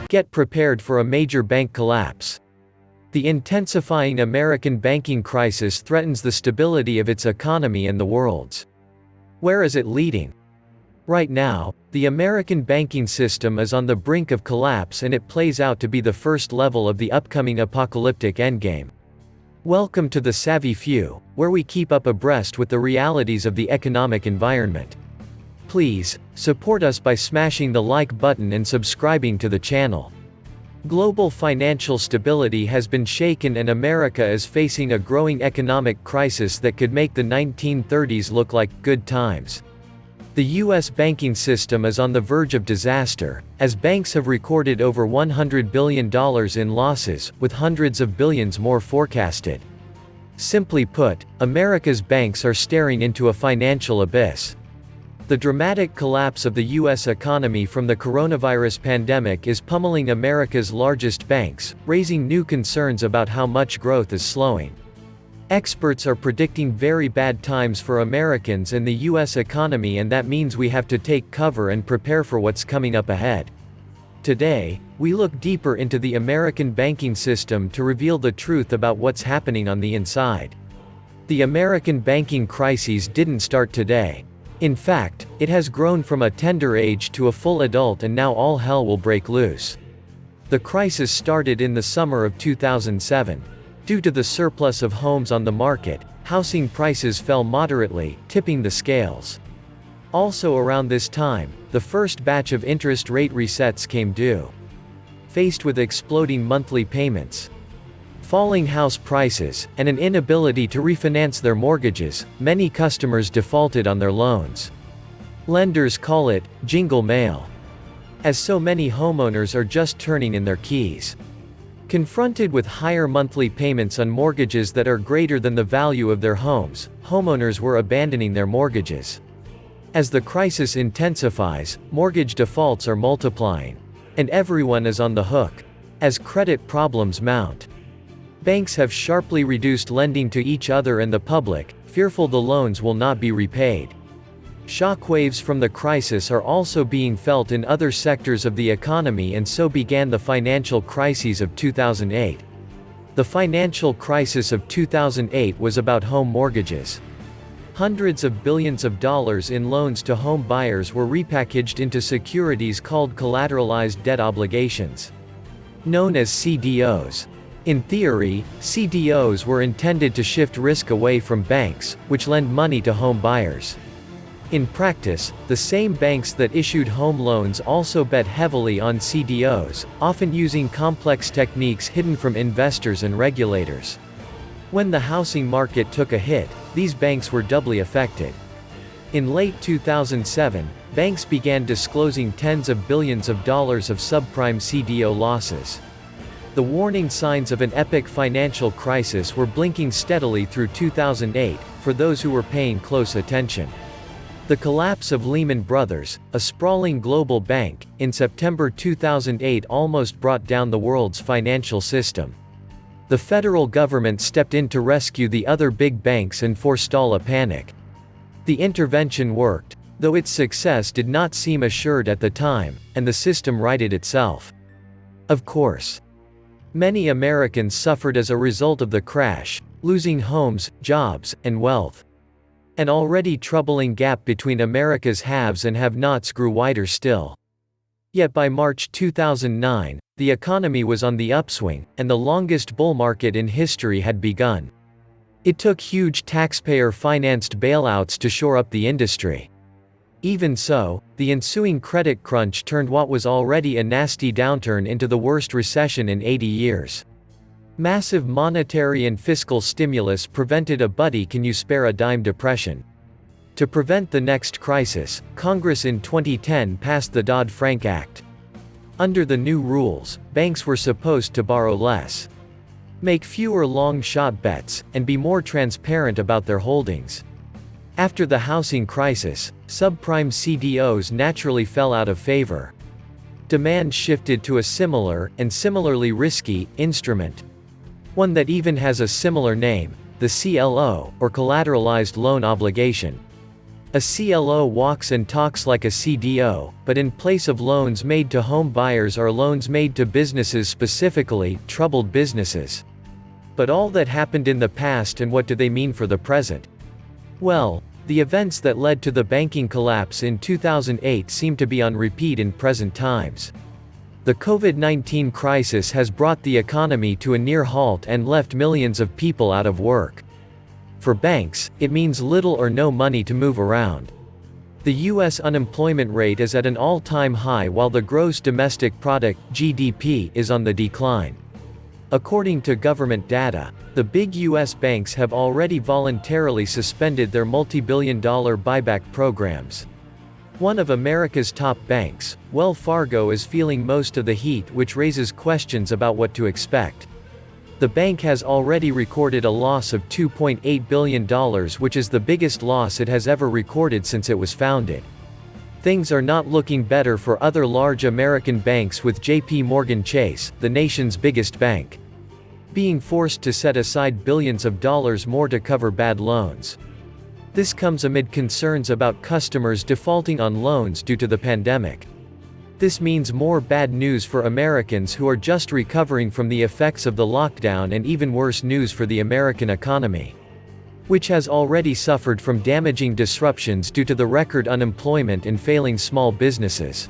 Get prepared for a major bank collapse. The intensifying American banking crisis threatens the stability of its economy and the world's. Where is it leading? Right now, the American banking system is on the brink of collapse, and it plays out to be the first level of the upcoming apocalyptic endgame. Welcome to the Savvy Few, where we keep up abreast with the realities of the economic environment. Please, support us by smashing the like button and subscribing to the channel. Global financial stability has been shaken, and America is facing a growing economic crisis that could make the 1930s look like good times. The U.S. banking system is on the verge of disaster, as banks have recorded over $100 billion in losses, with hundreds of billions more forecasted. Simply put, America's banks are staring into a financial abyss. The dramatic collapse of the U.S. economy from the coronavirus pandemic is pummeling America's largest banks, raising new concerns about how much growth is slowing. Experts are predicting very bad times for Americans and the U.S. economy, and that means we have to take cover and prepare for what's coming up ahead. Today, we look deeper into the American banking system to reveal the truth about what's happening on the inside. The American banking crisis didn't start today. In fact, it has grown from a tender age to a full adult, and now all hell will break loose. The crisis started in the summer of 2007. Due to the surplus of homes on the market, housing prices fell moderately, tipping the scales. Also around this time, the first batch of interest rate resets came due. Faced with exploding monthly payments, falling house prices, and an inability to refinance their mortgages, many customers defaulted on their loans. Lenders call it jingle mail, as so many homeowners are just turning in their keys. Confronted with higher monthly payments on mortgages that are greater than the value of their homes, homeowners were abandoning their mortgages. As the crisis intensifies, mortgage defaults are multiplying. And everyone is on the hook. As credit problems mount, banks have sharply reduced lending to each other and the public, fearful the loans will not be repaid. Shockwaves from the crisis are also being felt in other sectors of the economy, and so began the financial crises of 2008. The financial crisis of 2008 was about home mortgages. Hundreds of billions of dollars in loans to home buyers were repackaged into securities called collateralized debt obligations, known as CDOs. In theory, CDOs were intended to shift risk away from banks, which lend money to home buyers. In practice, the same banks that issued home loans also bet heavily on CDOs, often using complex techniques hidden from investors and regulators. When the housing market took a hit, these banks were doubly affected. In late 2007, banks began disclosing tens of billions of dollars of subprime CDO losses. The warning signs of an epic financial crisis were blinking steadily through 2008, for those who were paying close attention. The collapse of Lehman Brothers, a sprawling global bank, in September 2008 almost brought down the world's financial system. The federal government stepped in to rescue the other big banks and forestall a panic. The intervention worked, though its success did not seem assured at the time, and the system righted itself. Of course, many Americans suffered as a result of the crash, losing homes, jobs, and wealth. An already troubling gap between America's haves and have-nots grew wider still. Yet by March 2009, the economy was on the upswing, and the longest bull market in history had begun. It took huge taxpayer-financed bailouts to shore up the industry. Even so, the ensuing credit crunch turned what was already a nasty downturn into the worst recession in 80 years. Massive monetary and fiscal stimulus prevented a buddy-can-you-spare-a-dime depression. To prevent the next crisis, Congress in 2010 passed the Dodd-Frank Act. Under the new rules, banks were supposed to borrow less, make fewer long-shot bets, and be more transparent about their holdings. After the housing crisis, subprime CDOs naturally fell out of favor. Demand shifted to a similar, and similarly risky, instrument. One that even has a similar name, the CLO, or collateralized loan obligation. A CLO walks and talks like a CDO, but in place of loans made to home buyers are loans made to businesses, specifically, troubled businesses. But all that happened in the past, and what do they mean for the present? Well, the events that led to the banking collapse in 2008 seem to be on repeat in present times. The COVID-19 crisis has brought the economy to a near halt and left millions of people out of work. For banks, it means little or no money to move around. The U.S. unemployment rate is at an all-time high while the gross domestic product, GDP, is on the decline. According to government data, the big U.S. banks have already voluntarily suspended their multi-billion-dollar buyback programs. One of America's top banks, Wells Fargo, is feeling most of the heat, which raises questions about what to expect. The bank has already recorded a loss of $2.8 billion, which is the biggest loss it has ever recorded since it was founded. Things are not looking better for other large American banks, with J.P. Morgan Chase, the nation's biggest bank, being forced to set aside billions of dollars more to cover bad loans. This comes amid concerns about customers defaulting on loans due to the pandemic. This means more bad news for Americans who are just recovering from the effects of the lockdown, and even worse news for the American economy, which has already suffered from damaging disruptions due to the record unemployment and failing small businesses.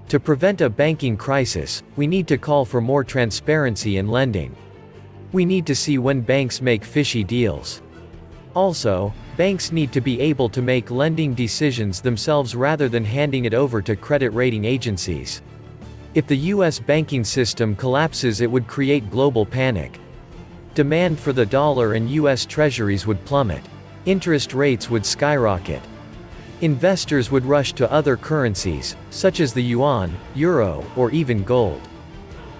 To prevent a banking crisis, we need to call for more transparency in lending. We need to see when banks make fishy deals. Also, banks need to be able to make lending decisions themselves rather than handing it over to credit rating agencies. If the U.S. banking system collapses, it would create global panic. Demand for the dollar and U.S. treasuries would plummet. Interest rates would skyrocket. Investors would rush to other currencies, such as the yuan, euro, or even gold.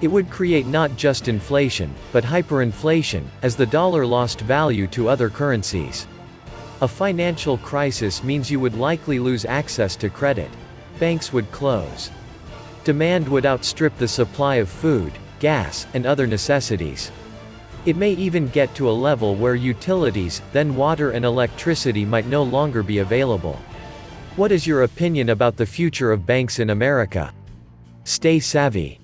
It would create not just inflation, but hyperinflation, as the dollar lost value to other currencies. A financial crisis means you would likely lose access to credit. Banks would close. Demand would outstrip the supply of food, gas, and other necessities. It may even get to a level where utilities, then water and electricity, might no longer be available. What is your opinion about the future of banks in America? Stay savvy.